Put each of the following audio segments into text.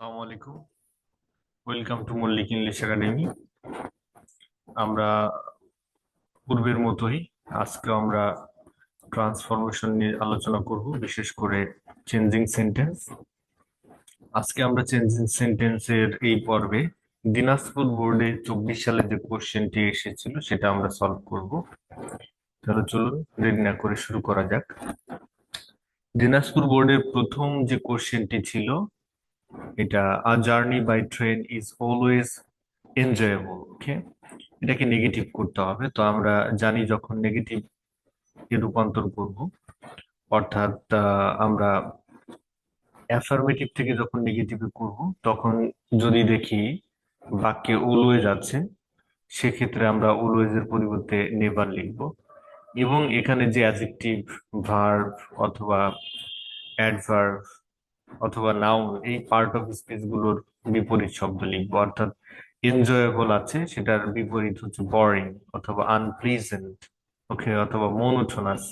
আসসালামু আলাইকুম। Welcome to Mallick English academy. আমরা পূর্বের মতোই আজকে আমরা ট্রান্সফরমেশন নিয়ে আলোচনা করব, বিশেষ করে চেঞ্জিং সেন্টেন্স। আজকে আমরা চেঞ্জিং সেন্টেন্সের এই পর্বে দিনাজপুর বোর্ডে 24 সালে যে কোশ্চেনটি এসেছিল সেটা আমরা সলভ করব। তাহলে চলুন দেরি না করে শুরু করা যাক। দিনাজপুর বোর্ডের প্রথম যে কোশ্চেনটি ছিল, এটা a journey by train is always enjoyable. Okay, এটাকে নেগেটিভ করতে হবে। তো আমরা জানি যখন নেগেটিভ এ রূপান্তর করব, অর্থাৎ আমরা অ্যাফার্মেটিভ থেকে যখন নেগেটিভে করব, তখন যদি দেখি বাক্যে অলওয়েজ আছে, সেক্ষেত্রে আমরা অলওয়েজ এর পরিবর্তে নেভার লিখব। এবং এখানে যে অ্যাডজেক্টিভ, ভার্ব অথবা অ্যাডভার্ব অথবা নাউন, এই পার্ট অফ স্পিচ গুলোর বিপরীত শব্দ লিখবো। অর্থাৎ এনজয়েবল আছে, সেটার বিপরীত হচ্ছে বোরিং অথবা আনপ্লিজেন্ট। ওকে, অথবা মনোটোনাস।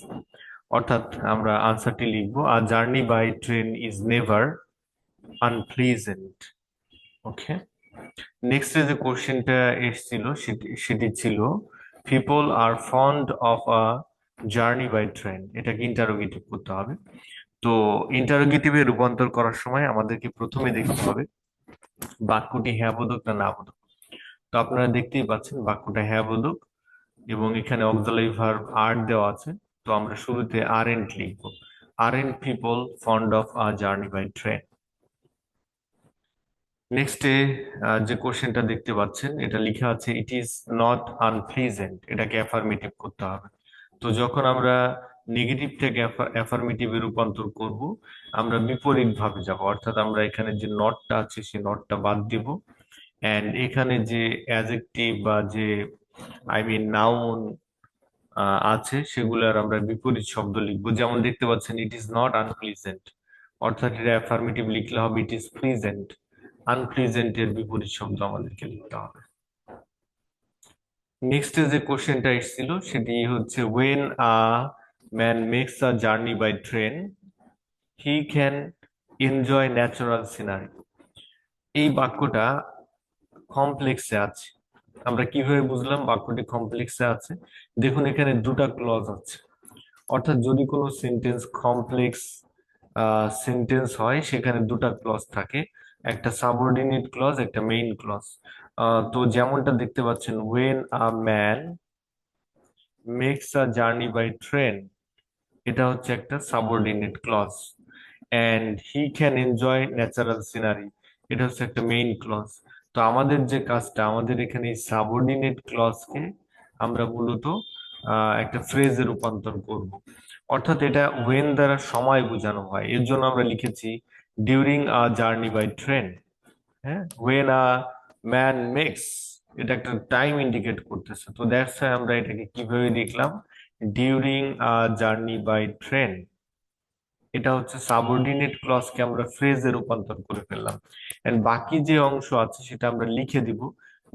অর্থাৎ আমরা আনসারটি লিখবো, a journey by train is never unpleasant. Okay, next যে কোশ্চেনটা এসেছিল সেটি ছিল people are fond of a journey by train. এটাকে ইন্টারোগেটিভ করতে হবে। তো ইন্টারোগেটিভে রূপান্তর করার সময় আমাদেরকে প্রথমে দেখতে হবে বাক্যটি হ্যাঁ বোধক না না বোধক। তো আপনারা দেখতেই পাচ্ছেন বাক্যটা হ্যাঁ বোধক এবং এখানে অক্সিলারি ভার্ব আর দেওয়া আছে। তো আমরা শুরুতে আরএন্ট লিখবো। Aren't people fond of a journey by train. নেক্সটে যে কোশ্চেনটা দেখতে পাচ্ছেন, এটা লিখা আছে ইট ইজ নট আনপ্লিজেন্ট। এটাকে অ্যাফার্মেটিভ করতে হবে। তো যখন আমরা নেগেটিভ থেকে অ্যাফার্মেটিভে রূপান্তর করব, আমরা বিপরীত ভাবে যাব। অর্থাৎ আমরা এখানে যে নটটা আছে সেই নটটা বাদ দিব, এন্ড এখানে যে অ্যাডজেক্টিভ বা যে নাউন আছে সেগুলোর আমরা বিপরীত শব্দ লিখবো। যেমন দেখতে পাচ্ছেন ইট ইজ নট আনপ্লিজেন্ট, অর্থাৎ এটা অ্যাফার্মেটিভ লিখলে হবে ইট ইজ প্লিজেন্ট। আনপ্লিজেন্ট এর বিপরীত শব্দ আমাদেরকে লিখতে হবে। নেক্সট যে কোশ্চেনটা এসেছিল সেটি হচ্ছে when a man makes a journey by train he can enjoy natural scenery. এই বাক্যটা কমপ্লেক্সে আছে। আমরা কিভাবে বুঝলাম বাক্যটি কমপ্লেক্সে আছে? দেখুন এখানে দুটা ক্লজ আছে। অর্থাৎ যদি কোনো সেন্টেন্স কমপ্লেক্স সেন্টেন্স হয়, সেখানে দুটা ক্লজ থাকে, একটা সাবঅর্ডিনেট ক্লজ, একটা মেইন ক্লজ। তো যেমনটা দেখতে পাচ্ছেন, when a man makes a journey by train, এটা হচ্ছে একটা subordinate clause. And he can enjoy natural scenery, এটা হচ্ছে একটা মেইন ক্লজ। তো আমাদের যে কাজটা, আমাদের এখানে সাবঅর্ডিনেট ক্লজকে আমরা মূলত একটা ফ্রেজে রূপান্তর করব। অর্থাৎ এটা ওয়েন দ্বারা সময় বোঝানো হয়, এর জন্য আমরা লিখেছি during a journey by train. হ্যাঁ, ওয়েন আ ম্যান মেক্স, এটা একটা টাইম ইন্ডিকেট করতেছে। তো দ্যাটস ওয়াই আমরা এটাকে কিভাবে লিখলাম, during a journey by train. এটা হচ্ছে সাবঅর্ডিনেট ক্লজকে আমরা ফ্রেজে রূপান্তর করে ফেললাম। এন্ড বাকি যে অংশ আছে সেটা আমরা লিখে দিব।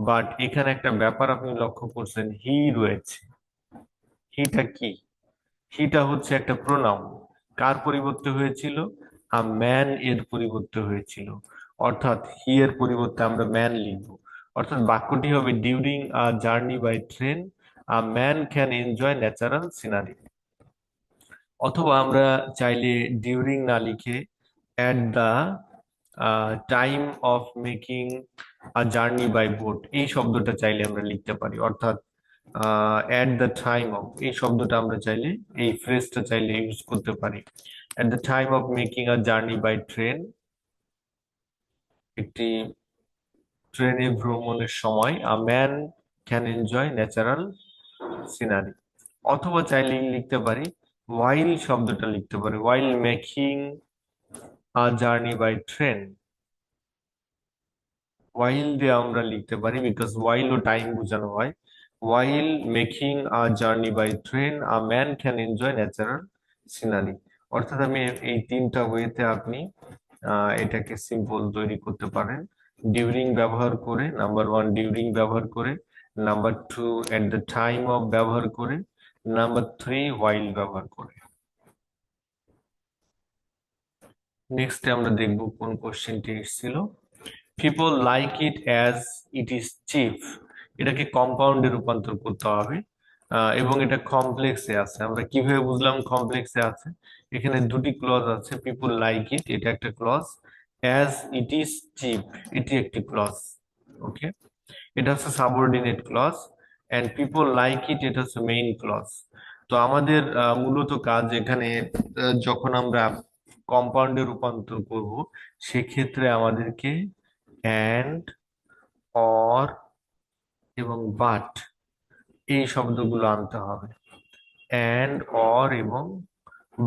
বাট এখানে একটা ব্যাপার আপনি লক্ষ্য করছেন, হি রয়েছে। হিটা কি? হিটা হচ্ছে একটা প্রোনাউন। কার পরিবর্তে হয়েছিল? আ ম্যান এর পরিবর্তে হয়েছিল। অর্থাৎ হি এর পরিবর্তে আমরা ম্যান লিখব। অর্থাৎ বাক্যটি হবে during a journey by train a man can enjoy natural scenery. অথবা আমরা চাইলে ডিউরিং না লিখে at the time of making a journey by boat, এই শব্দটা চাইলে আমরা লিখতে পারি। অর্থাৎ অ্যাট দ্য টাইম অফ, এই শব্দটা আমরা চাইলে, এই ফ্রেজটা চাইলে ইউজ করতে পারি। At the time of making a journey by train, একটি ট্রেনে ভ্রমণের সময় a man can enjoy natural scenery. অথবা চাইলে লিখতে পারি ওয়াইল শব্দটা লিখতে পারি, while making a journey by train. While দিয়ে আমরা লিখতে পারি, বিকজ ওয়াইল ও টাইম বোঝানো হয়। While making a journey by train a man can enjoy natural scenery. অর্থাৎ আমি এই তিনটা ওয়েতে আপনি এটাকে সিম্পল তৈরি করতে পারেন। ডিউরিং ব্যবহার করে, নাম্বার ওয়ান ডিউরিং ব্যবহার করে, number two at the time of ব্যবহার করে, নাম্বার থ্রি ওয়াইল ব্যবহার করে। নেক্সট আমরা দেখব কোন কোশ্চেনটি এসেছিল। People like it as it is chip, এটাকে কম্পাউন্ডে রূপান্তর করতে হবে। এবং এটা কমপ্লেক্সে আছে। আমরা কিভাবে বুঝলাম কমপ্লেক্সে আছে? এখানে দুটি ক্লজ আছে, পিপল লাইক ইট এটা একটা clause, as it is cheap এটি একটি ক্লজ। ওকে, এটা হচ্ছে subordinate clause, and people like it এটা হচ্ছে মেইন ক্লজ। তো আমাদের মূলত কাজ এখানে, যখন আমরা কম্পাউন্ডে রূপান্তর করব সেক্ষেত্রে আমাদেরকে অ্যান্ড, অর এবং বাট এই শব্দগুলো আনতে হবে। অ্যান্ড, অর এবং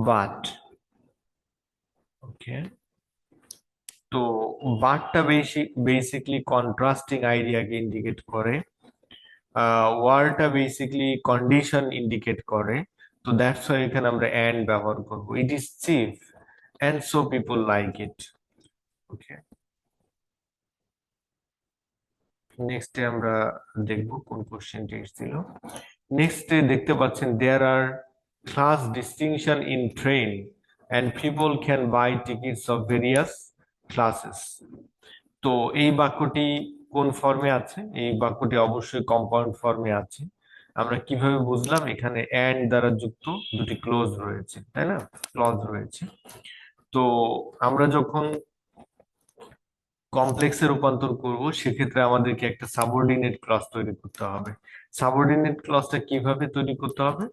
বাট। ওকে, তো বাটটা বেসিকলি কন্ট্রাস্টিং আইডিয়াকে ইন্ডিকেট করে, ওয়ারটা বেসিক্যালি কন্ডিশন ইন্ডিকেট করে। তো দ্যাটস ওয়াই এখানে আমরা এন্ড ব্যবহার করব। It is cheap and so people like it. Okay, নেক্সটে আমরা দেখব কোন কোশ্চেনটি এসেছিল। নেক্সটে দেখতে পাচ্ছেন there are class distinction in train and people can buy tickets of various classes. তো এই বাক্যটি কোন ফর্মে আছে? এই বাক্যটি অবশ্যই কম্পাউন্ড ফর্মে আছে। আমরা কিভাবে বুঝলাম? এখানে এন্ড দ্বারা যুক্ত দুটি ক্লোজ রয়েছে, তাই না? ক্লজ রয়েছে। তো আমরা যখন কমপ্লেক্সে রূপান্তর করব সেক্ষেত্রে আমাদেরকে একটা সাবঅর্ডিনেট ক্লজ তৈরি করতে হবে। সাবঅর্ডিনেট ক্লজটা কিভাবে তৈরি করতে হবে?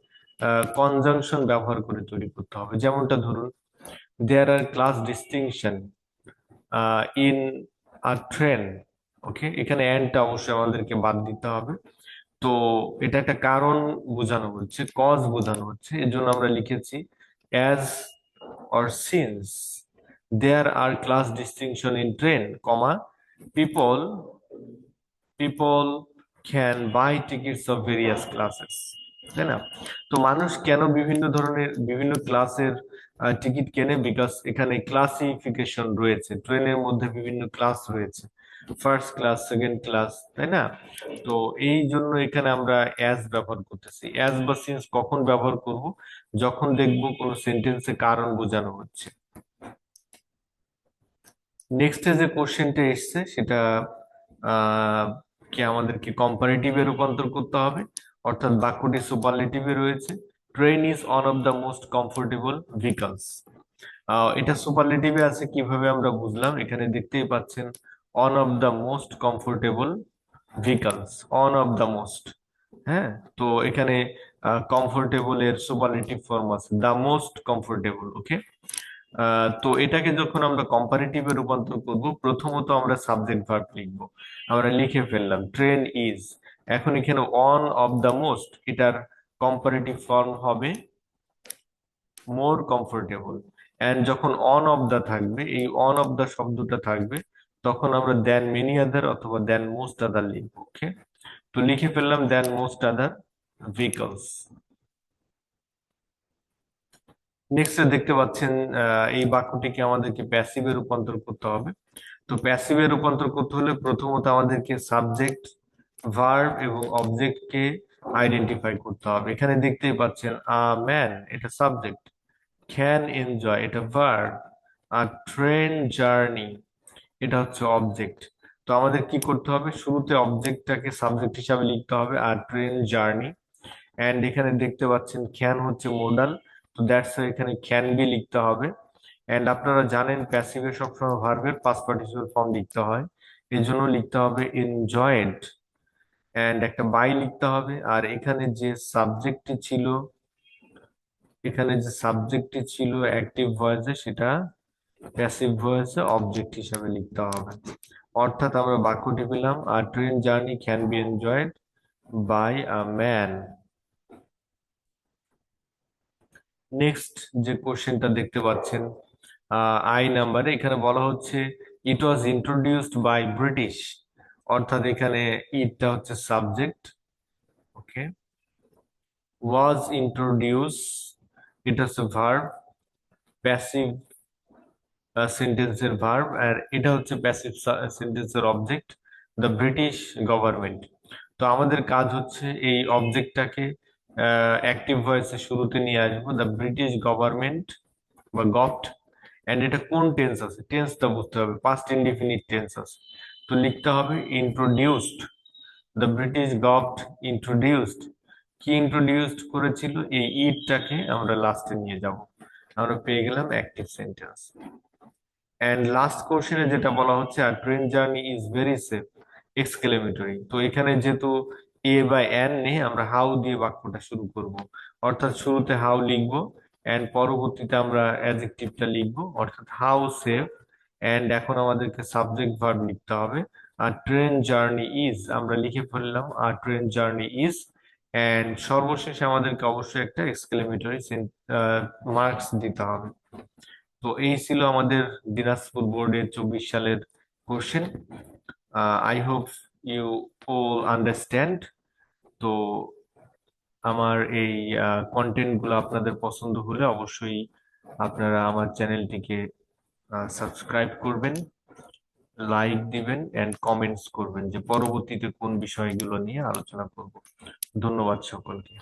কনজাংশন ব্যবহার করে তৈরি করতে হবে। যেমনটা ধরুন, there are class distinction in a train. Okay, এখানে এন্ডটা অবশ্যই আমাদেরকে বাদ দিতে হবে। তো এটা একটা কারণ বোঝানো হচ্ছে, কজ বোঝানো হচ্ছে, এর জন্য আমরা লিখেছি as or since there are class distinction in train, comma people people can buy tickets of various classes, তাই না? তো মানুষ কেন বিভিন্ন ধরনের বিভিন্ন ক্লাসের টিকিট কেনে? বিকজ এখানে ক্লাসিফিকেশন রয়েছে, ট্রেনের মধ্যে বিভিন্ন ক্লাস রয়েছে, ফার্স্ট ক্লাস, সেকেন্ড ক্লাস, তাই না? তো এই জন্য এখানে আমরা অ্যাজ ব্যবহার করতেছি। অ্যাজ বা সিন্স কখন ব্যবহার করব? যখন দেখব কোন সেন্টেন্সে কারণ বোঝানো হচ্ছে। নেক্সট যে কোশ্চেনটা এসছে সেটা আহ কি আমাদেরকে কম্পারেটিভে রূপান্তর করতে হবে, অর্থাৎ বাক্যটি সুপারলেটিভে রয়েছে। Train is one of the most comfortable vehicles. এটা সুপারলেটিভে আছে, কিভাবে আমরা বুঝলাম? এখানে দেখতেই পাচ্ছেন one of the most comfortable vehicles, one of the most. হ্যাঁ, তো এখানে কমফোর্টেবল এর সুপারলেটিভ ফর্ম আছে দ্য মোস্ট কমফোর্টেবল। ওকে, তো এটাকে যখন আমরা কম্পারেটিভে রূপান্তর করব, প্রথমত আমরা সাবজেক্ট ভার্ব লিখব। আমরা লিখে ফেললাম ট্রেন ইজ। এখন এখানে ওয়ান অফ দ্য মোস্ট, এটার কম্পারেটিভ ফর্ম হবে মোর কমফোর্টেবল। এন্ড যখন অন অফ দা থাকবে, এই অন অফ দা শব্দটা থাকবে, তখন আমরা দেন মেনি আদার অথবা দেন মোস্ট আদার লিখবো। ওকে, তো লিখে ফেললাম দেন মোস্ট আদার ভেহিকলস। নেক্সট দেখতে পাচ্ছেন এই বাক্যটিকে আমাদেরকে প্যাসিভে রূপান্তর করতে হবে। তো প্যাসিভে রূপান্তর করতে হলে প্রথমত আমাদেরকে সাবজেক্ট, ভার্ব এবং অবজেক্টকে আইডেন্টিফাই করতে হবে। এখানে দেখতেই পাচ্ছেন আ ম্যান এটা সাবজেক্ট, ক্যান এনজয় এটা ভার্ব, আর ট্রেন জার্নি এটা হচ্ছে অবজেক্ট। তো আমাদের কি করতে হবে? শুরুতে অবজেক্টটাকে সাবজেক্ট হিসাবে লিখতে হবে, আর ট্রেন জার্নি। এন্ড এখানে দেখতে পাচ্ছেন ক্যান হচ্ছে মোডাল, তো দ্যাটস এখানে ক্যান বি লিখতে হবে। এন্ড আপনারা জানেন প্যাসিভে সবসময় ভার্বের পাস্ট পার্টিসিপল ফর্ম লিখতে হয়, এই জন্য লিখতে হবে এনজয়েড। এন্ড একটা বাই লিখতে হবে। আর এখানে যে সাবজেক্টটি ছিল অ্যাক্টিভ ভয়েসে, সেটা প্যাসিভ ভয়েসে অবজেক্ট হিসাবে লিখতে হবে। অর্থাৎ আমরা বাক্যটি পেলাম আর train journey can be enjoyed by a man. Next যে কোশ্চেনটা দেখতে পাচ্ছেন আই নাম্বারে, এখানে বলা হচ্ছে it was introduced by British, অর্থাৎ এখানে ইটটা হচ্ছে সাবজেক্ট। ওকে, ওয়াজ ইন্ট্রোডিউস এটা হচ্ছে ভার্ব, প্যাসিভ সেন্টেন্সের ভার্ব, আর এটা হচ্ছে প্যাসিভ সেন্টেন্সের অবজেক্ট, দ্য ব্রিটিশ গভর্নমেন্ট। তো আমাদের কাজ হচ্ছে এই অবজেক্টটাকে অ্যাক্টিভ ভয়েসে শুরুতে নিয়ে আসবো, দ্য ব্রিটিশ গভর্নমেন্ট বা গভট। এন্ড এটা কোন টেন্স আছে? টেন্সটা বুঝতে হবে, পাস্ট ইনডিফিনিট টেন্স আছে। তো লিখতে হবে introduced, the British government introduced. কি ইন্ট্রোডিউসড করেছিল? এই ইটটাকে আমরা লাস্টে নিয়ে যাব, আমরা পেয়ে গেলাম অ্যাক্টিভ সেন্টেন্স। এন্ড লাস্ট কোশ্চেনে যেটা বলা হচ্ছে আর train journey is very safe exclamatory. তো এখানে যেহেতু এ বা এন নেই, আমরা হাউ দিয়ে বাক্যটা শুরু করব, অর্থাৎ শুরুতে হাউ লিখবো এন্ড পরবর্তীতে আমরা অ্যাডজেক্টিভটা লিখবো, অর্থাৎ হাউ সেফ। এন্ড এখন আমাদেরকে সাবজেক্ট ভার্ব লিখতে হবে। আর ট্রেন জার্নি ইজ আমরা লিখে ফেললাম, আর ট্রেন জার্নি ইজ। এন্ড সর্বশেষে আমাদেরকে অবশ্যই একটা এক্সক্লেমেটরি মার্কস দিতে হবে। তো এই ছিল আমাদের দিনাজপুর বোর্ডের 24 সালের question. I hope you all understand. তো আমার এই কন্টেন্ট গুলো আপনাদের পছন্দ হলে অবশ্যই আপনারা আমার চ্যানেলটিকে সাবস্ক্রাইব করবেন, লাইক দিবেন এন্ড কমেন্টস করবেন যে পরবর্তীতে কোন বিষয়গুলো নিয়ে আলোচনা করব। ধন্যবাদ সকলকে।